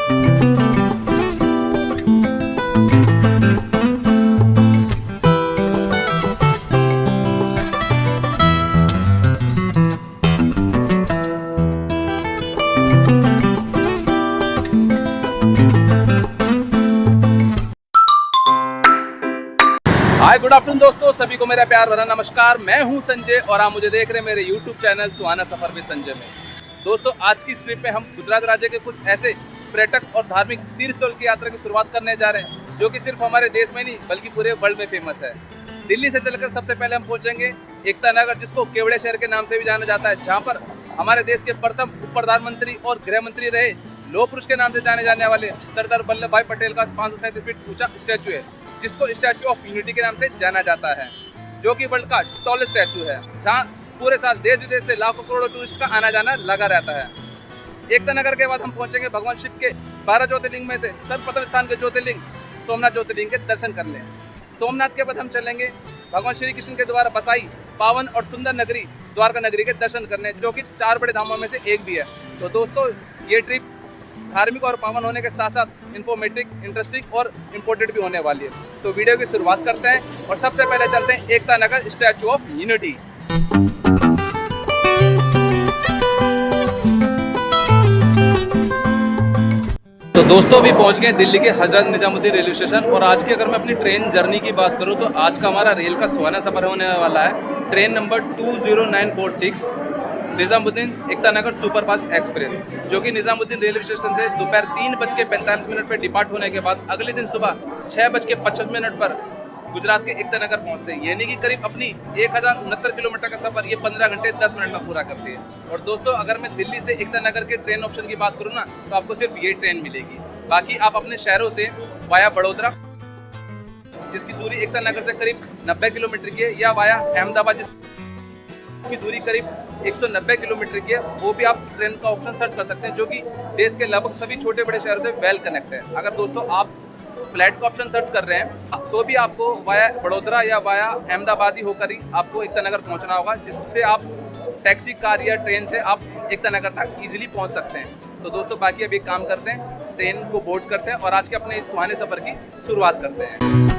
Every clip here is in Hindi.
हाय गुड आफ्टरनून दोस्तों, सभी को मेरा प्यार भरा नमस्कार। मैं हूं संजय और आप मुझे देख रहे हैं मेरे YouTube channel Suhana suffer with Sanjay में। दोस्तों, आज की इस ट्रिप में हम गुजरात राज्य के कुछ ऐसे पर्यटक और धार्मिक तीर्थ स्थल की यात्रा की शुरुआत करने जा रहे हैं जो कि सिर्फ हमारे देश में नहीं बल्कि पूरे वर्ल्ड में फेमस है। दिल्ली से चलकर सबसे पहले हम पहुंचेंगे एकता नगर, जिसको केवड़े शहर के नाम से भी जाना जाता है, जहाँ पर हमारे देश के प्रथम उप प्रधानमंत्री और गृह मंत्री रहे लौह पुरुष के नाम से जाने जाने वाले सरदार वल्लभ भाई पटेल का 537 फीट ऊंचा स्टैचू है, जिसको स्टैचू ऑफ यूनिटी के नाम से जाना जाता है, जो कि वर्ल्ड का टॉलेस्ट स्टैचू है, जहां पूरे साल देश विदेश से लाखों करोड़ों टूरिस्ट का आना जाना लगा रहता है। एकता नगर के बाद हम पहुंचेंगे भगवान शिव के 12 ज्योतिर्लिंग में से सर्वप्रथम स्थान के ज्योतिर्लिंग सोमनाथ ज्योतिर्लिंग के दर्शन कर लें। सोमनाथ के बाद हम चलेंगे भगवान श्री कृष्ण के द्वारा बसाई पावन और सुंदर नगरी द्वारका नगरी के दर्शन करने, जो कि 4 बड़े धामों में से एक भी है। तो दोस्तों, ये ट्रिप धार्मिक और पावन होने के साथ साथ इन्फॉर्मेटिव, इंटरेस्टिंग और इम्पोर्टेंट भी होने वाली है। तो वीडियो की शुरुआत करते हैं और सबसे पहले चलते हैं Ekta Nagar statue of unity. तो दोस्तों, अभी पहुंच गए दिल्ली के हजरत निजामुद्दीन रेलवे स्टेशन। और आज की अगर मैं अपनी ट्रेन जर्नी की बात करूं तो आज का हमारा रेल का सुहाना सफर होने वाला है। Train number 20946 Nizamuddin Ekta Nagar superfast express, जो कि निजामुद्दीन रेलवे स्टेशन से दोपहर 3:45 पर डिपार्ट होने के बाद अगले दिन सुबह 6:25 पर गुजरात के एकता नगर पहुंचते हैं। यानी कि करीब अपनी 1069 किलोमीटर का सफर ये 15 घंटे 10 मिनट में पूरा करती है। और दोस्तों, अगर मैं दिल्ली से एकता नगर के ट्रेन ऑप्शन की बात करूँ ना, तो आपको सिर्फ ये ट्रेन मिलेगी। बाकी आप अपने शहरों से वाया बड़ोदरा, जिसकी दूरी एकता नगर से करीब 90 किलोमीटर की है, या वाया अहमदाबाद, जिसकी दूरी करीब 190 किलोमीटर की है, वो भी आप ट्रेन का ऑप्शन सर्च कर सकते हैं, जो कि देश के लगभग सभी छोटे बड़े शहरों से वेल कनेक्ट है। अगर दोस्तों आप फ्लाइट का ऑप्शन सर्च कर रहे हैं तो भी आपको वाया बड़ोदरा या वाया अहमदाबाद ही होकर ही आपको एकता नगर पहुंचना होगा, जिससे आप टैक्सी, कार या ट्रेन से आप एकता नगर तक इजीली पहुंच सकते हैं। तो दोस्तों, बाकी अभी एक काम करते हैं, ट्रेन को बोर्ड करते हैं और आज के अपने इस सुहाने सफर की शुरुआत करते हैं।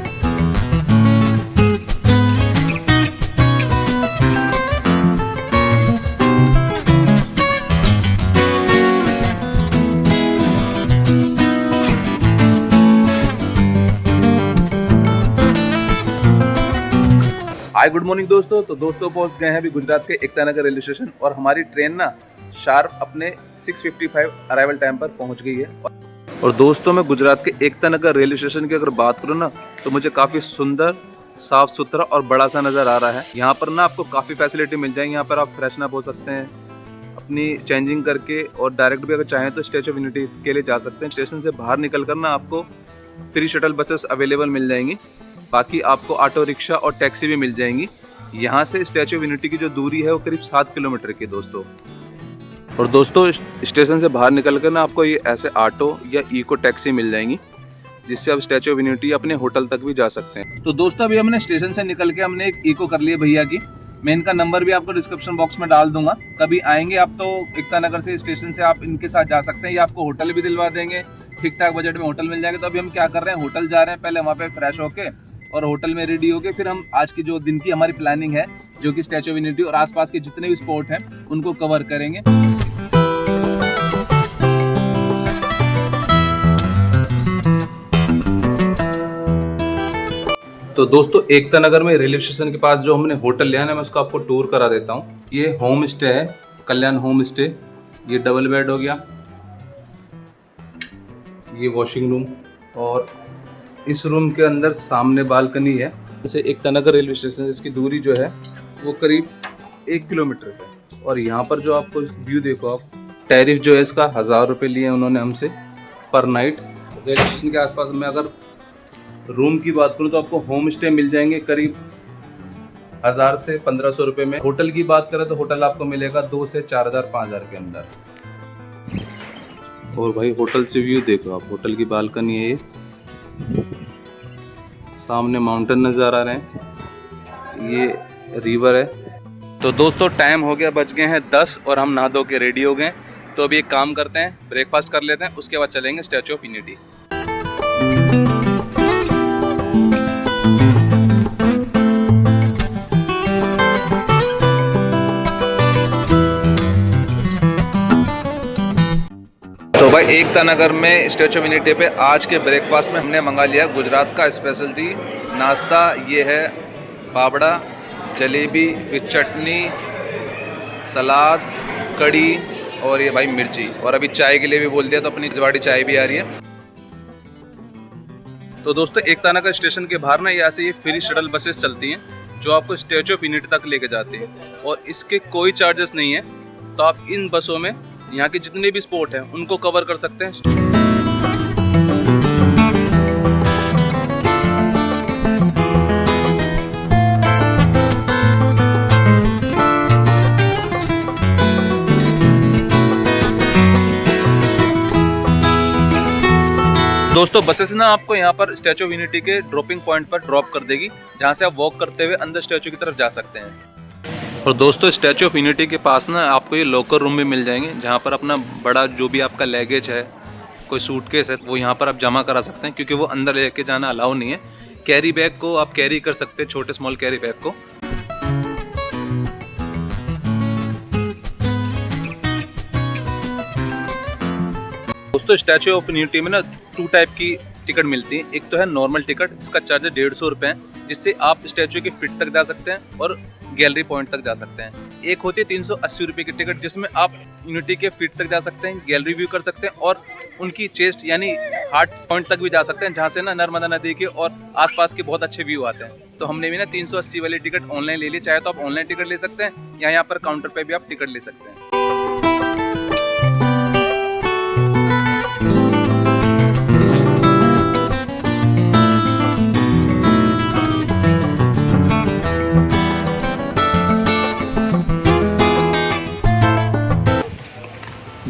हाय गुड मॉर्निंग दोस्तों। तो दोस्तों, पहुंच गए हैं अभी गुजरात के एकता नगर रेलवे स्टेशन और हमारी ट्रेन ना शार्प अपने 6:55 अराइवल टाइम पर पहुंच गई है। और दोस्तों, मैं गुजरात के एकता नगर रेलवे स्टेशन की अगर बात करूं ना, तो मुझे काफ़ी सुंदर, साफ सुथरा और बड़ा सा नज़र आ रहा है। यहाँ पर ना आपको काफ़ी फैसिलिटी मिल जाएंगी। यहाँ पर आप फ्रेशन अप हो सकते हैं अपनी चेंजिंग करके, और डायरेक्ट भी अगर चाहें तो स्टैचू ऑफ यूनिटी के लिए जा सकते हैं। स्टेशन से बाहर निकल कर ना आपको फ्री शटल बसेस अवेलेबल मिल जाएंगी। बाकी आपको ऑटो रिक्शा और टैक्सी भी मिल जाएंगी। यहाँ से स्टैचू ऑफ यूनिटी की जो दूरी है वो करीब 7 किलोमीटर की दोस्तों। और दोस्तों, स्टेशन से बाहर निकल कर ना आपको ये ऐसे ऑटो या इको टैक्सी मिल जाएंगी, जिससे आप स्टैचू ऑफ यूनिटी अपने होटल तक भी जा सकते हैं। तो दोस्तों, अभी हमने स्टेशन से निकल के हमने एक इको कर लिया भैया की। मैं इनका नंबर भी आपको डिस्क्रिप्शन बॉक्स में डाल दूंगा। कभी आएंगे आप तो एकता नगर से स्टेशन से आप इनके साथ जा सकते हैं। ये आपको होटल भी दिलवा देंगे, ठीक ठाक बजट में होटल मिल जाएगा। तो अभी हम क्या कर रहे हैं, होटल जा रहे हैं, पहले वहाँ पे फ्रेश होके और होटल में रेडी होके फिर हम आज की जो दिन की हमारी प्लानिंग है, जो कि स्टैचू ऑफ यूनिटी और आसपास के जितने भी स्पॉट हैं उनको कवर करेंगे। तो दोस्तों, एकता नगर में रेलवे स्टेशन के पास जो हमने होटल लिया है, मैं उसको आपको टूर करा देता हूँ। ये होम स्टे है, कल्याण होम स्टे। ये डबल बेड हो गया, ये वॉशिंग रूम, और इस रूम के अंदर सामने बालकनी है। जैसे एकता नगर रेलवे स्टेशन से इसकी दूरी जो है वो करीब 1 किलोमीटर है। और यहाँ पर जो आपको व्यू देखो आप, टैरिफ जो है इसका 1000 रुपये लिए उन्होंने हमसे पर नाइट। रेलवे स्टेशन के आसपास में अगर रूम की बात करूँ तो आपको होम स्टे मिल जाएंगे करीब 1000 से 1500 रुपये में। होटल की बात करें तो होटल आपको मिलेगा 2 से 4000 5000 के अंदर। और भाई होटल से व्यू देखो आप, होटल की बालकनी है, ये सामने माउंटेन नज़र आ रहे हैं, ये रिवर है। तो दोस्तों, टाइम हो गया, बज गए हैं 10 और हम नहा धो के रेडी हो गए। तो अभी एक काम करते हैं, ब्रेकफास्ट कर लेते हैं, उसके बाद चलेंगे स्टैचू ऑफ यूनिटी। तो भाई एकता नगर में स्टैचू ऑफ यूनिटी पे आज के ब्रेकफास्ट में हमने मंगा लिया गुजरात का स्पेशलिटी नाश्ता। ये है पापड़ा, जलेबी विद चटनी, सलाद, कड़ी और ये भाई मिर्ची। और अभी चाय के लिए भी बोल दिया तो अपनी जवाड़ी चाय भी आ रही है। तो दोस्तों एकता नगर स्टेशन के बाहर ना यहाँ से ये फ्री शटल बसेस चलती हैं जो आपको स्टैचू ऑफ यूनिटी तक लेके जाती हैं और इसके कोई चार्जेस नहीं है। तो आप इन बसों में यहाँ के जितने भी स्पॉट हैं उनको कवर कर सकते हैं। दोस्तों बसेस ना आपको यहाँ पर स्टैचू ऑफ यूनिटी के ड्रॉपिंग पॉइंट पर ड्रॉप कर देगी, जहाँ से आप वॉक करते हुए अंदर स्टैचू की तरफ जा सकते हैं। और दोस्तों स्टैचू ऑफ यूनिटी के पास ना आपको ये लॉकर रूम भी मिल जाएंगे, जहाँ पर अपना बड़ा जो भी आपका लगेज है, कोई सूटकेस है, वो यहाँ पर आप जमा करा सकते हैं, क्योंकि वो अंदर लेके जाना अलाउ नहीं है। कैरी बैग को आप कैरी कर सकते हैं, छोटे स्मॉल कैरी बैग को। दोस्तों स्टैचू ऑफ यूनिटी में ना 2 टाइप की टिकट मिलती है। एक तो है नॉर्मल टिकट, इसका चार्ज है 150 रुपये, जिससे आप स्टैचू की फीट तक जा सकते हैं और गैलरी पॉइंट तक जा सकते हैं। एक होती है 380 रुपये की टिकट, जिसमें आप यूनिटी के फीट तक जा सकते हैं, गैलरी व्यू कर सकते हैं और उनकी चेस्ट यानी हार्ट पॉइंट तक भी जा सकते हैं, जहाँ से ना नर्मदा नदी के और आसपास के बहुत अच्छे व्यू आते हैं। तो हमने भी ना 380 वाली टिकट ऑनलाइन ले ली। चाहे तो आप ऑनलाइन टिकट ले सकते हैं या यहाँ पर काउंटर पे भी आप टिकट ले सकते हैं।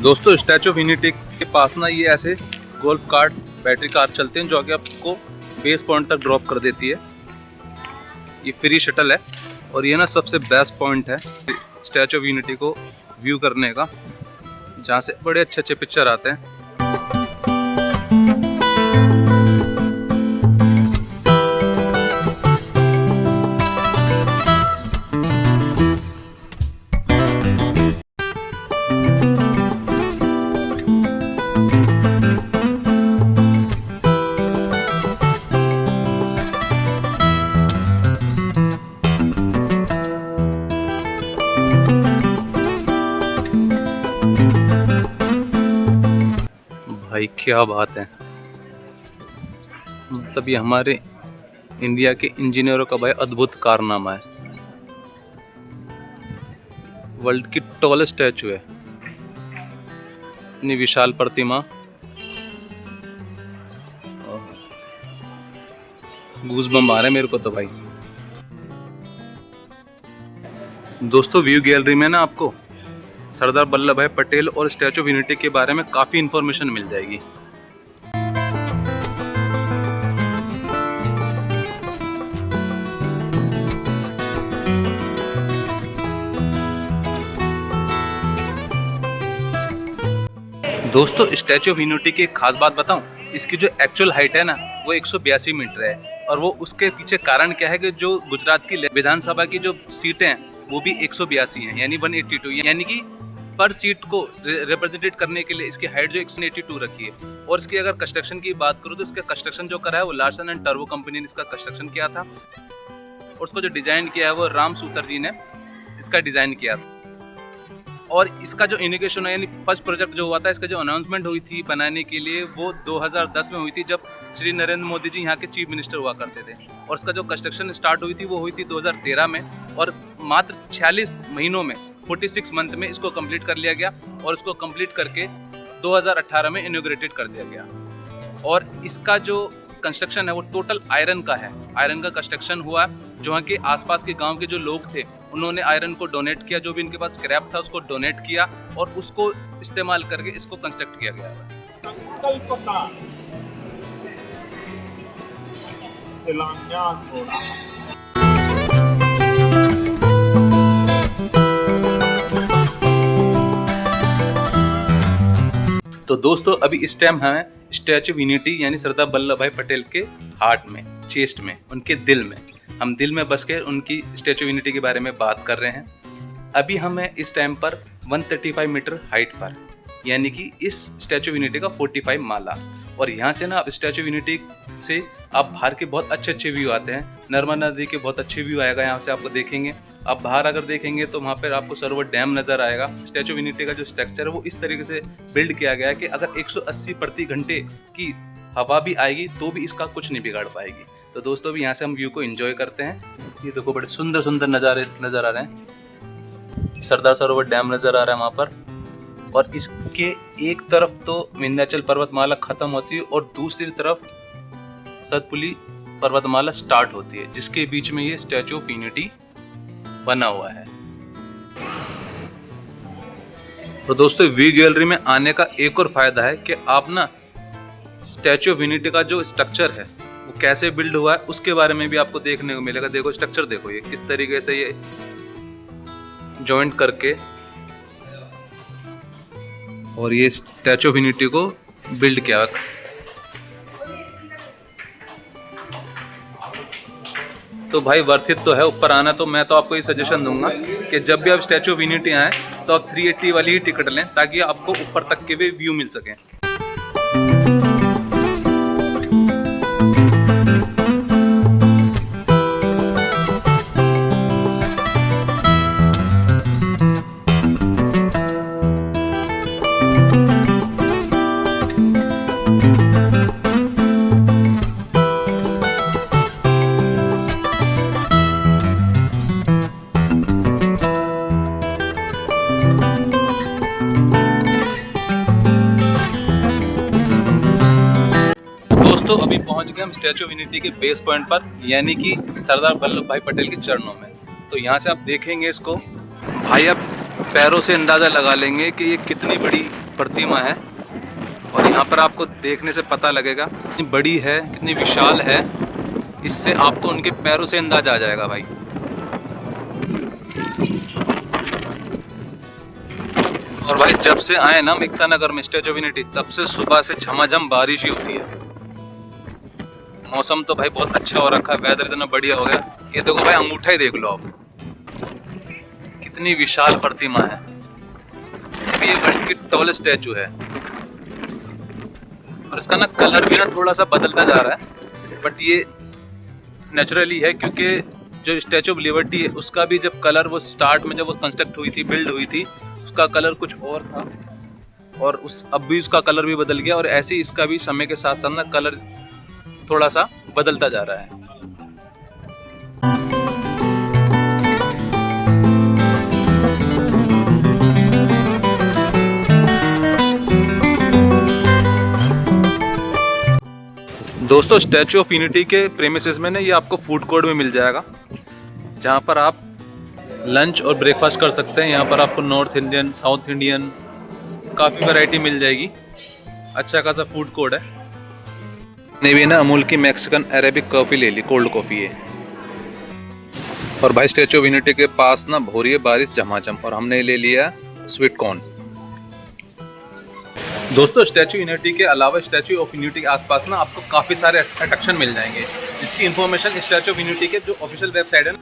दोस्तों स्टैचू ऑफ यूनिटी के पास ना ये ऐसे गोल्फ कार्ट बैटरी कार चलते हैं, जो कि आपको बेस पॉइंट तक ड्रॉप कर देती है। ये फ्री शटल है और ये ना सबसे बेस्ट पॉइंट है स्टैचू ऑफ यूनिटी को व्यू करने का, जहाँ से बड़े अच्छे अच्छे पिक्चर आते हैं। भाई क्या बात है, मतलब ये हमारे इंडिया के इंजीनियरों का भाई अद्भुत कारनामा है। वर्ल्ड की टॉलेस्ट स्टैचू है, इतनी विशाल प्रतिमा। गूज़बम्प आ रहे हैं मेरे को तो भाई। दोस्तों व्यू गैलरी में ना आपको सरदार वल्लभ भाई पटेल और स्टैचू ऑफ यूनिटी के बारे में काफ़ी इन्फॉर्मेशन मिल जाएगी। दोस्तों स्टैचू ऑफ यूनिटी की एक खास बात बताऊं, इसकी जो एक्चुअल हाइट है ना वो 182 मीटर है। और वो उसके पीछे कारण क्या है कि जो गुजरात की विधानसभा की जो सीटें हैं वो भी 182 हैं, यानी 182, यानी कि पर सीट को रिप्रेजेंटेट करने के लिए इसकी हाइट जो 182 रखी है। और इसकी अगर कंस्ट्रक्शन की बात करूँ तो इसका कंस्ट्रक्शन जो करा है वो लार्सन एंड टर्बो कंपनी ने इसका कंस्ट्रक्शन किया था। और उसको जो डिज़ाइन किया है वो राम सूतर जी ने इसका डिज़ाइन किया था। और इसका जो इनिकेशन है यानी फर्स्ट प्रोजेक्ट जो हुआ था, इसका जो अनाउंसमेंट हुई थी बनाने के लिए, वो 2010 में हुई थी, जब श्री नरेंद्र मोदी जी यहाँ के चीफ मिनिस्टर हुआ करते थे। और इसका जो कंस्ट्रक्शन स्टार्ट हुई थी वो हुई थी 2013 में, और मात्र 46 महीनों में 46 मंथ में इसको कंप्लीट कर लिया गया। और इसको कंप्लीट करके 2018 में इनॉग्रेटेड कर दिया गया। और इसका जो कंस्ट्रक्शन है वो टोटल आयरन का है, आयरन का कंस्ट्रक्शन हुआ। जो वहाँ के आसपास के गांव के जो लोग थे उन्होंने आयरन को डोनेट किया, जो भी इनके पास स्क्रैप था उसको डोनेट किया और उसको इस्तेमाल करके इसको कंस्ट्रक्ट किया गया है। तो दोस्तों अभी इस टाइम हमें स्टैचू ऑफ यूनिटी यानी सरदार वल्लभ भाई पटेल के हार्ट में, चेस्ट में, उनके दिल में, हम दिल में बस के उनकी स्टैचू ऑफ यूनिटी के बारे में बात कर रहे हैं। अभी हमें इस टाइम पर 135 मीटर हाइट पर, यानी कि इस स्टैचू ऑफ यूनिटी का 45 माला, और यहाँ से ना स्टैचू ऑफ यूनिटी से आप बाहर के बहुत अच्छे अच्छे व्यू आते हैं। नर्मदा नदी के बहुत अच्छे व्यू आएगा यहाँ से, आपको देखेंगे। आप बाहर अगर देखेंगे तो वहाँ पर आपको सरोवर डैम नज़र आएगा। स्टैचू ऑफ यूनिटी का जो स्ट्रक्चर है वो इस तरीके से बिल्ड किया गया है कि अगर 180 प्रति घंटे की हवा भी आएगी तो भी इसका कुछ नहीं बिगाड़ पाएगी। तो दोस्तों भी यहाँ से हम व्यू को एंजॉय करते हैं। ये देखो बड़े सुंदर सुंदर नज़ारे नज़र आ रहे हैं। सरदार सरोवर डैम नज़र आ रहा है वहाँ पर, और इसके एक तरफ तो विंध्याचल पर्वतमाला खत्म होती है और दूसरी तरफ सतपुली पर्वतमाला स्टार्ट होती है, जिसके बीच में ये स्टैचू ऑफ यूनिटी बना हुआ है। तो दोस्तों व्यू गैलरी में आने का एक और फायदा है कि आप ना स्टैचू ऑफ यूनिटी का जो स्ट्रक्चर है वो कैसे बिल्ड हुआ है उसके बारे में भी आपको देखने को मिलेगा। देखो स्ट्रक्चर देखो, ये किस तरीके से ये जॉइंट करके और ये स्टैचू ऑफ यूनिटी को बिल्ड किया। तो भाई वर्थ इट तो है ऊपर आना। तो मैं तो आपको ये सजेशन दूंगा कि जब भी आप स्टैचू ऑफ यूनिटी आए तो आप 380 वाली ही टिकट लें, ताकि आपको ऊपर तक के भी व्यू मिल सके। दोस्तों अभी पहुंच गए हम स्टैचू ऑफ यूनिटी के बेस पॉइंट पर, यानी कि सरदार वल्लभ भाई पटेल के चरणों में। तो यहाँ से आप देखेंगे इसको, भाई आप पैरों से अंदाज़ा लगा लेंगे कि ये कितनी बड़ी प्रतिमा है, और यहाँ पर आपको देखने से पता लगेगा कितनी बड़ी है, कितनी विशाल है। इससे आपको उनके पैरों से अंदाजा आ जाएगा भाई। और भाई जब से आए ना एकता नगर में स्टैचू ऑफ यूनिटी, तब से सुबह से झमाझम बारिश ही हो रही है। मौसम तो भाई बहुत अच्छा हो रखा है, वेदर इतना बढ़िया हो गया। ये देखो भाई अंगूठा ही देख लो आप, कितनी विशाल प्रतिमा है। ये वर्ल्ड की टॉलेस्ट स्टैचू है, और इसका ना कलर भी ना थोड़ा सा बदलता जा रहा है, बट ये नेचुरली है, क्योंकि जो स्टैचू ऑफ लिबर्टी है उसका भी जब कलर वो स्टार्ट में जब वो कंस्ट्रक्ट हुई थी, बिल्ड हुई थी, उसका कलर कुछ और था, और अब भी उसका कलर भी बदल गया। और ऐसे ही इसका भी समय के साथ साथ ना कलर थोड़ा सा बदलता जा रहा है। दोस्तों स्टैचू ऑफ यूनिटी के प्रेमिसेस में ना ये आपको फूड कोर्ट में मिल जाएगा, जहाँ पर आप लंच और ब्रेकफास्ट कर सकते हैं। यहाँ पर आपको नॉर्थ इंडियन, साउथ इंडियन काफ़ी वैरायटी मिल जाएगी। अच्छा खासा फूड कोर्ट है। ने भी ना अमूल की मैक्सिकन अरेबिक कॉफ़ी ले ली, कोल्ड कॉफ़ी है। और भाई स्टैचू ऑफ यूनिटी के पास ना हो रही है बारिश झमाझम, और हमने ले लिया स्वीट कॉर्न। दोस्तों स्टैचू यूनिटी के अलावा स्टैचू ऑफ यूनिटी के आसपास ना आपको काफ़ी सारे अट्रैक्शन मिल जाएंगे, जिसकी इन्फॉर्मेशन स्टैचू ऑफ यूनिटी के जो ऑफिशियल वेबसाइट है ना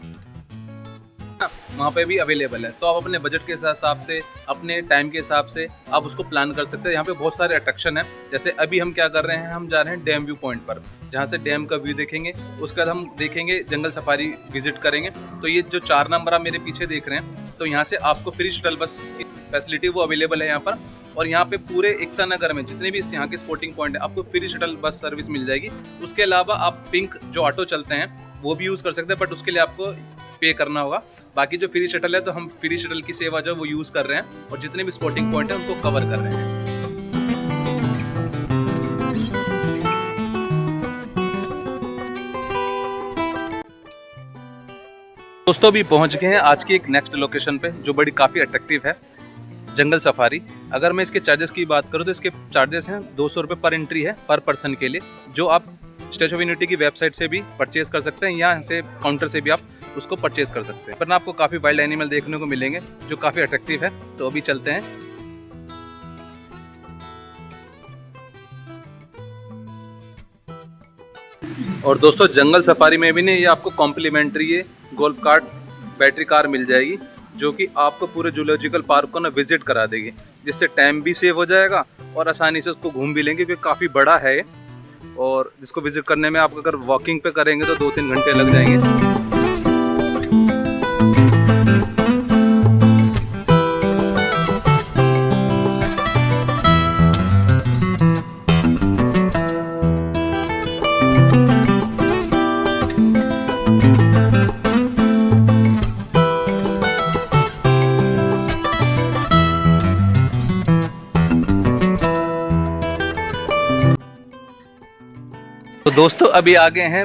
वहाँ पे भी अवेलेबल है। तो आप अपने बजट के हिसाब से, अपने टाइम के हिसाब से आप उसको प्लान कर सकते हैं। यहाँ पे बहुत सारे अट्रैक्शन हैं। जैसे अभी हम क्या कर रहे हैं, हम जा रहे हैं डैम व्यू पॉइंट पर, जहाँ से डैम का व्यू देखेंगे। उसके बाद हम देखेंगे जंगल सफारी विजिट करेंगे। तो ये जो 4 नंबर आप मेरे पीछे देख रहे हैं, तो यहाँ से आपको फ्री शटल बस की फैसिलिटी वो अवेलेबल है यहाँ पर। और यहाँ पे पूरे एकता नगर में जितने भी यहाँ के स्पोर्टिंग पॉइंट है, आपको फ्री शटल बस सर्विस मिल जाएगी। उसके अलावा आप पिंक जो ऑटो चलते हैं वो भी यूज़ कर सकते हैं, बट उसके लिए आपको पे करना होगा। बाकी जो फ्री शटल है, तो हम फ्री शटल की सेवा जो वो यूज़ कर रहे हैं, और जितने भी स्पोर्टिंग पॉइंट है उनको कवर कर रहे हैं। दोस्तों भी पहुंच गए हैं आज की एक नेक्स्ट लोकेशन पे, जो बड़ी काफ़ी अट्रैक्टिव है, जंगल सफारी। अगर मैं इसके चार्जेस की बात करूं तो इसके चार्जेस हैं 200 रुपये पर एंट्री है, पर पर्सन के लिए, जो आप स्टैचू ऑफ यूनिटी की वेबसाइट से भी परचेज कर सकते हैं, यहाँ से काउंटर से भी आप उसको परचेज कर सकते हैं। पर ना आपको काफ़ी वाइल्ड एनिमल देखने को मिलेंगे जो काफ़ी अट्रैक्टिव है। तो अभी चलते हैं। और दोस्तों जंगल सफारी में भी नहीं, ये आपको कॉम्प्लीमेंट्री ये गोल्फ कार्ट बैटरी कार मिल जाएगी, जो कि आपको पूरे जूलॉजिकल पार्क को ना विजिट करा देगी, जिससे टाइम भी सेव हो जाएगा और आसानी से उसको घूम भी लेंगे, क्योंकि काफ़ी बड़ा है ये। और जिसको विजिट करने में आप अगर वॉकिंग पे करेंगे तो 2-3 घंटे लग जाएंगे। तो दोस्तों अभी आ गए हैं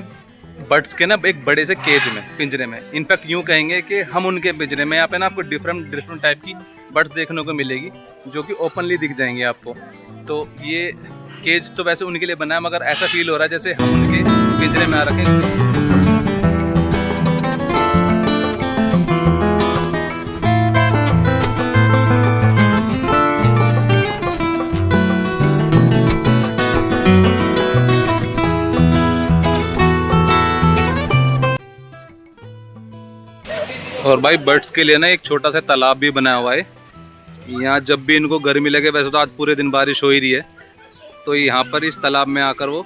बर्ड्स के ना एक बड़े से केज में, पिंजरे में। इनफैक्ट यूँ कहेंगे कि हम उनके पिंजरे में। यहाँ पे ना आपको डिफरेंट टाइप की बर्ड्स देखने को मिलेगी, जो कि ओपनली दिख जाएंगी आपको। तो ये केज तो वैसे उनके लिए बना है, मगर ऐसा फील हो रहा है जैसे हम उनके पिंजरे में आ रखे हैं। और भाई बर्ड्स के लिए ना एक छोटा सा तालाब भी बना हुआ है। यहाँ जब भी इनको गर्मी लगे, वैसे तो आज पूरे दिन बारिश हो ही रही है, तो यहाँ पर इस तालाब में आकर वो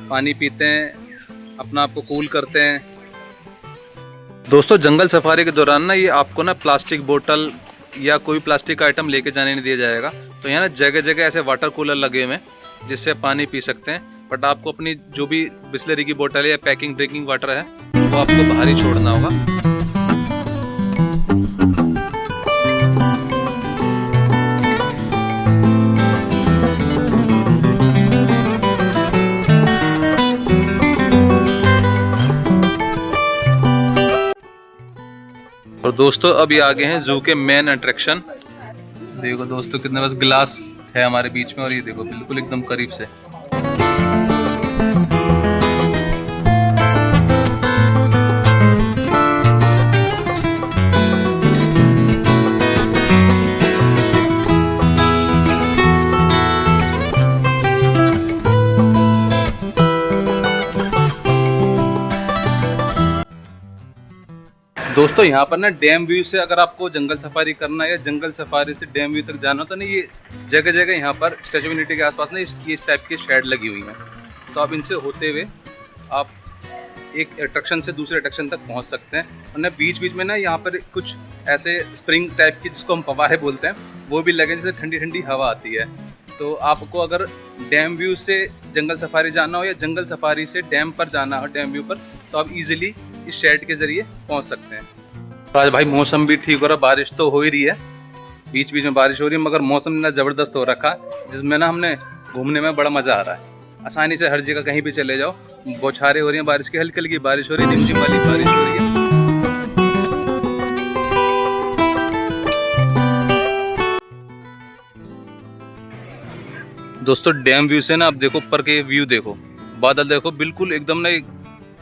पानी पीते हैं, अपना आप को कूल करते हैं। दोस्तों जंगल सफारी के दौरान ना ये आपको ना प्लास्टिक बोतल या कोई प्लास्टिक का आइटम लेके जाने नहीं दिया जाएगा। तो यहाँ ना जगह जगह ऐसे वाटर कूलर लगे हुए हैं, जिससे पानी पी सकते हैं। बट आपको अपनी जो भी बिस्लरी की बोतल है या पैकिंग ड्रिंकिंग वाटर है, वो आपको बाहर ही छोड़ना होगा। और दोस्तों अभी आगे हैं जू के मेन अट्रैक्शन। देखो दोस्तों कितने बस ग्लास है हमारे बीच में, और ये देखो बिल्कुल एकदम करीब से। दोस्तों यहाँ पर ना डैम व्यू से अगर आपको जंगल सफारी करना है या जंगल सफारी से डैम व्यू तक जाना हो, तो ना ये जगह जगह यहाँ पर स्टैच्यू ऑफ यूनिटी के आसपास ना इस टाइप की शेड लगी हुई हैं। तो आप इनसे होते हुए आप एक अट्रैक्शन से दूसरे अट्रैक्शन तक पहुँच सकते हैं। और ना बीच बीच में ना यहाँ पर कुछ ऐसे स्प्रिंग टाइप की, जिसको हम फव्वारे बोलते हैं, वो भी लगे, जिससे ठंडी ठंडी हवा आती है। तो आपको अगर डैम व्यू से जंगल सफारी जाना हो या जंगल सफारी से डैम पर जाना हो, डैम व्यू पर, तो आप इजीली इस शेड के जरिए पहुंच सकते हैं। तो आज भाई मौसम भी ठीक हो रहा, बारिश तो हो ही रही है, बीच बीच में बारिश हो रही है, मगर मौसम इतना ज़बरदस्त हो रखा, जिसमें ना हमने घूमने में बड़ा मज़ा आ रहा है। आसानी से हर जगह कहीं भी चले जाओ, बौछारें हो रही हैं बारिश की, हल्की हल्की बारिश हो रही है, रिमझिम वाली बारिश हो रही है। दोस्तों डैम व्यू से ना आप देखो ऊपर के व्यू देखो, बादल देखो, बिल्कुल एकदम ना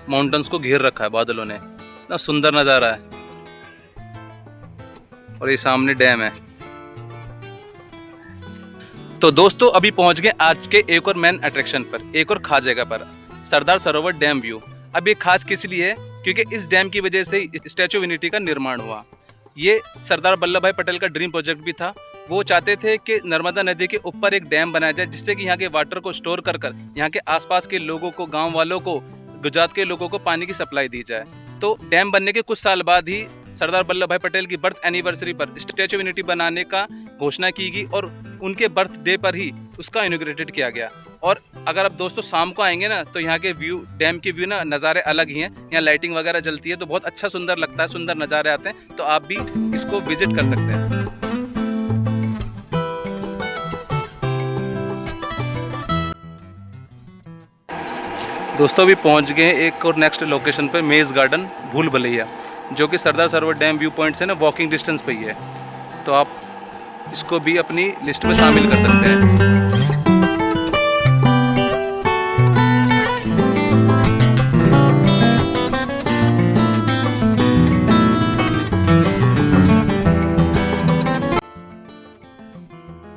माउंटेन्स को घेर रखा है बादलों ने, ना सुंदर नज़ारा है। और ये सामने डैम है। तो दोस्तों अभी पहुंच गए आज के एक और मेन अट्रैक्शन पर, एक और खास जगह पर, सरदार सरोवर डैम व्यू। अब ये खास किस लिए है? क्योंकि इस डैम की वजह से स्टैच्यू ऑफ यूनिटी का निर्माण हुआ। ये सरदार वल्लभ भाई पटेल का ड्रीम प्रोजेक्ट भी था। वो चाहते थे कि नर्मदा नदी के ऊपर एक डैम बनाया जाए, जिससे कि यहाँ के वाटर को स्टोर कर यहाँ के आसपास के लोगों को, गांव वालों को, गुजरात के लोगों को पानी की सप्लाई दी जाए। तो डैम बनने के कुछ साल बाद ही सरदार वल्लभ भाई पटेल की बर्थ एनिवर्सरी पर स्टैच्यू ऑफ यूनिटी बनाने का घोषणा की गई, और उनके बर्थ डे पर ही उसका इनॉग्रेटेड किया गया। और अगर आप दोस्तों शाम को आएंगे ना, तो यहाँ के व्यू, डैम के व्यू ना नज़ारे अलग ही हैं। यहाँ लाइटिंग वगैरह जलती है, तो बहुत अच्छा सुंदर लगता है, सुंदर नज़ारे आते हैं। तो आप भी इसको विजिट कर सकते हैं। दोस्तों अभी पहुंच गए एक और नेक्स्ट लोकेशन पे, मेज गार्डन भूल भुलैया, जो कि Sardar Sarovar dam view point से ना वॉकिंग डिस्टेंस पे ही है। तो आप इसको भी अपनी लिस्ट में शामिल कर सकते हैं।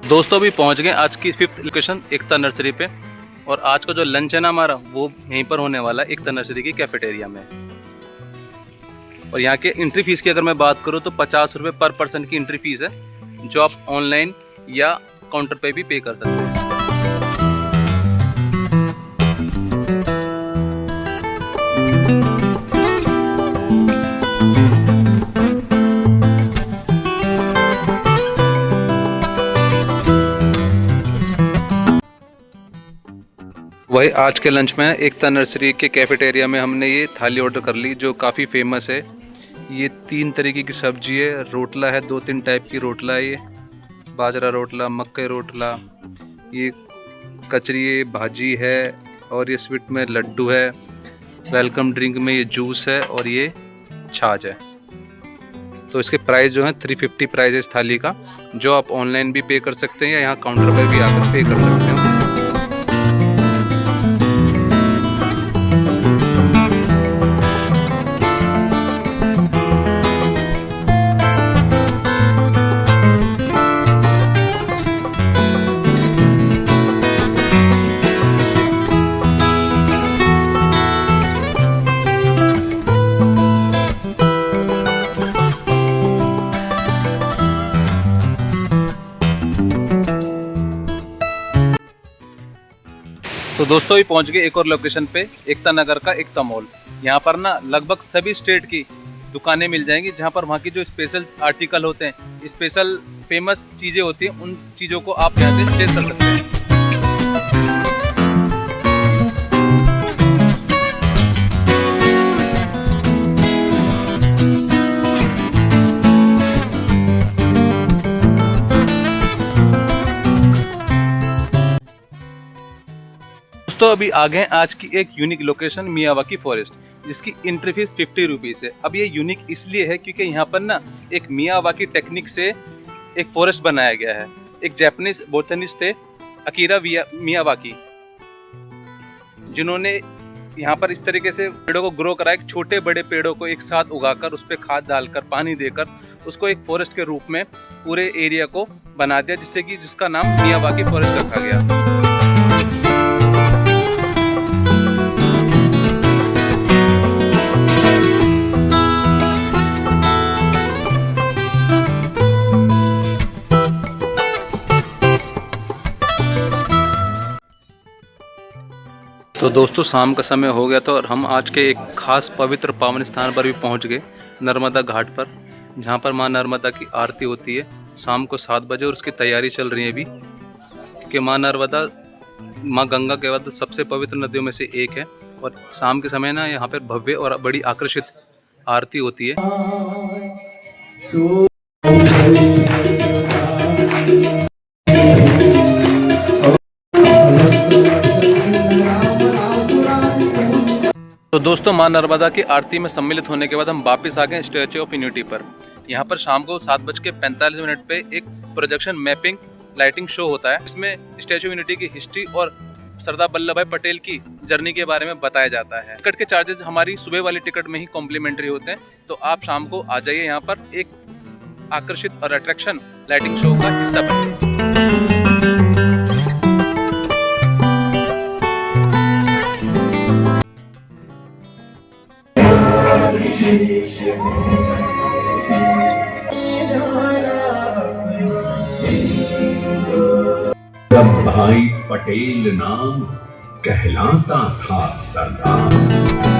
दोस्तों अभी पहुंच गए आज की 5th लोकेशन, एकता नर्सरी पे। और आज का जो लंच है ना हमारा, वो यहीं पर होने वाला है एकता नर्सरी की कैफेटेरिया में। और यहाँ के एंट्री फीस की अगर मैं बात करूँ तो 50 रुपये पर पर्सन की एंट्री फीस है, जो आप ऑनलाइन या काउंटर पे भी पे कर सकते हैं। वही आज के लंच में एकता नर्सरी के कैफेटेरिया में हमने ये थाली ऑर्डर कर ली, जो काफ़ी फेमस है। ये 3 तरीके की सब्जी है, रोटला है, 2-3 टाइप की रोटला है, ये बाजरा रोटला, मक्के रोटला, ये कचरी भाजी है, और ये स्वीट में लड्डू है, वेलकम ड्रिंक में ये जूस है, और ये छाछ है। तो इसके प्राइस जो है 350 प्राइस है इस थाली का, जो आप ऑनलाइन भी पे कर सकते हैं या यहाँ काउंटर पर भी आकर पे कर सकते हैं। तो दोस्तों भी पहुंच गए एक और लोकेशन पे, एकता नगर का एकता मॉल। यहाँ पर ना लगभग सभी स्टेट की दुकानें मिल जाएंगी, जहाँ पर वहाँ की जो स्पेशल आर्टिकल होते हैं, स्पेशल फेमस चीज़ें होती हैं, उन चीज़ों को आप यहाँ से टेस्ट कर सकते हैं। दोस्तों अभी आ गए आज की एक यूनिक लोकेशन मियावाकी फॉरेस्ट, जिसकी एंट्री फीस 50 रुपीज़ है। अब ये यूनिक इसलिए है क्योंकि यहाँ पर ना एक मियावाकी टेक्निक से एक फॉरेस्ट बनाया गया है। एक जापानीज बोटनिस्ट थे अकीरा मियावाकी, जिन्होंने यहाँ पर इस तरीके से पेड़ों को ग्रो करा, एक छोटे बड़े पेड़ों को एक साथ उगाकर उस पर खाद डालकर पानी देकर उसको एक फॉरेस्ट के रूप में पूरे एरिया को बना दिया, जिसका नाम मियावाकी फॉरेस्ट रखा गया। तो दोस्तों शाम का समय हो गया था और हम आज के एक खास पवित्र पावन स्थान पर भी पहुंच गए, नर्मदा घाट पर, जहां पर मां नर्मदा की आरती होती है शाम को 7 बजे, और उसकी तैयारी चल रही है अभी, क्योंकि मां नर्मदा मां गंगा के बाद सबसे पवित्र नदियों में से एक है। और शाम के समय ना यहाँ पर भव्य और बड़ी आकर्षित आरती होती है। तो दोस्तों मां नर्मदा की आरती में सम्मिलित होने के बाद हम वापस आ गए स्टैच्यू ऑफ यूनिटी पर। यहाँ पर शाम को 7:45 पे एक प्रोजेक्शन मैपिंग लाइटिंग शो होता है। इसमें स्टैच्यू ऑफ यूनिटी की हिस्ट्री और सरदार वल्लभ भाई पटेल की जर्नी के बारे में बताया जाता है। टिकट के चार्जेस हमारी सुबह वाली टिकट में ही कॉम्प्लीमेंट्री होते हैं, तो आप शाम को आ जाइए यहाँ पर एक आकर्षित और अट्रैक्शन लाइटिंग शो का हिस्सा बनिए। वल्लभ भाई पटेल नाम कहलाता था सरदार।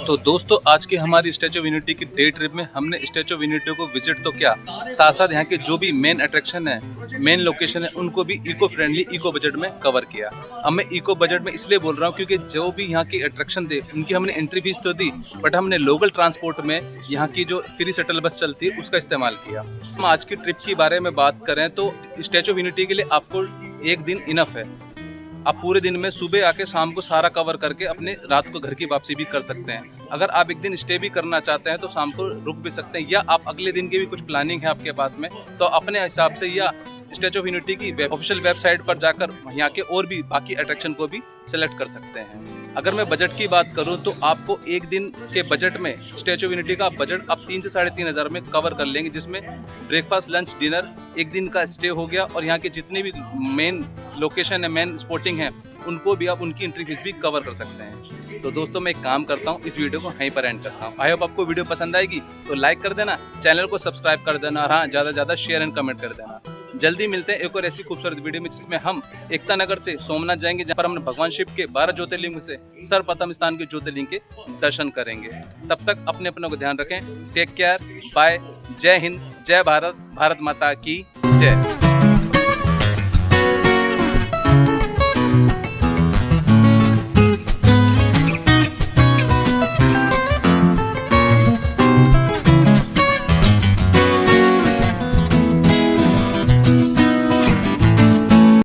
तो दोस्तों आज की हमारी स्टैच्यू ऑफ यूनिटी की डे ट्रिप में हमने स्टैच्यू ऑफ यूनिटी को विजिट तो किया, साथ साथ यहाँ के जो भी मेन अट्रैक्शन है, मेन लोकेशन है, उनको भी इको फ्रेंडली इको बजट में कवर किया। अब मैं इको बजट में इसलिए बोल रहा हूँ क्योंकि जो भी यहाँ की अट्रैक्शन थे उनकी हमने एंट्री फीस तो दी, बट हमने लोकल ट्रांसपोर्ट में यहाँ की जो फ्री शटल बस चलती है उसका इस्तेमाल किया। हम आज की ट्रिप के बारे में बात करें तो स्टैच्यू ऑफ यूनिटी के लिए आपको एक दिन इनफ है। आप पूरे दिन में सुबह आके शाम को सारा कवर करके अपने रात को घर की वापसी भी कर सकते हैं। अगर आप एक दिन स्टे भी करना चाहते हैं तो शाम को रुक भी सकते हैं, या आप अगले दिन की भी कुछ प्लानिंग है आपके पास में तो अपने हिसाब से या स्टैच्यू ऑफ यूनिटी की ऑफिशियल वेबसाइट पर जाकर यहाँ के और भी बाकी अट्रैक्शन को भी सेलेक्ट कर सकते हैं। अगर मैं बजट की बात करूं तो आपको एक दिन के बजट में स्टैच्यू ऑफ यूनिटी का बजट आप 3 से 3,500 में कवर कर लेंगे, जिसमें ब्रेकफास्ट, लंच, डिनर, एक दिन का स्टे हो गया और यहाँ के जितने भी मेन लोकेशन है, मेन स्पॉटिंग है, उनको भी आप उनकी एंट्री फीस भी कवर कर सकते हैं। तो दोस्तों मैं एक काम करता हूँ, इस वीडियो को यहीं पर एंड करता हूँ। आई होप आपको वीडियो पसंद आएगी तो लाइक कर देना, चैनल को सब्सक्राइब कर देना और हाँ, ज़्यादा से ज़्यादा शेयर एंड कमेंट कर देना। जल्दी मिलते हैं एक और ऐसी खूबसूरत वीडियो में, जिसमें हम एकता नगर से सोमनाथ जाएंगे, जहाँ पर हमने भगवान शिव के 12 ज्योतिर्लिंग में से सर्वप्रथम स्थान के ज्योतिर्लिंग के दर्शन करेंगे। तब तक अपने अपनों को ध्यान रखें। टेक केयर, बाय, जय हिंद, जय भारत, भारत माता की जय।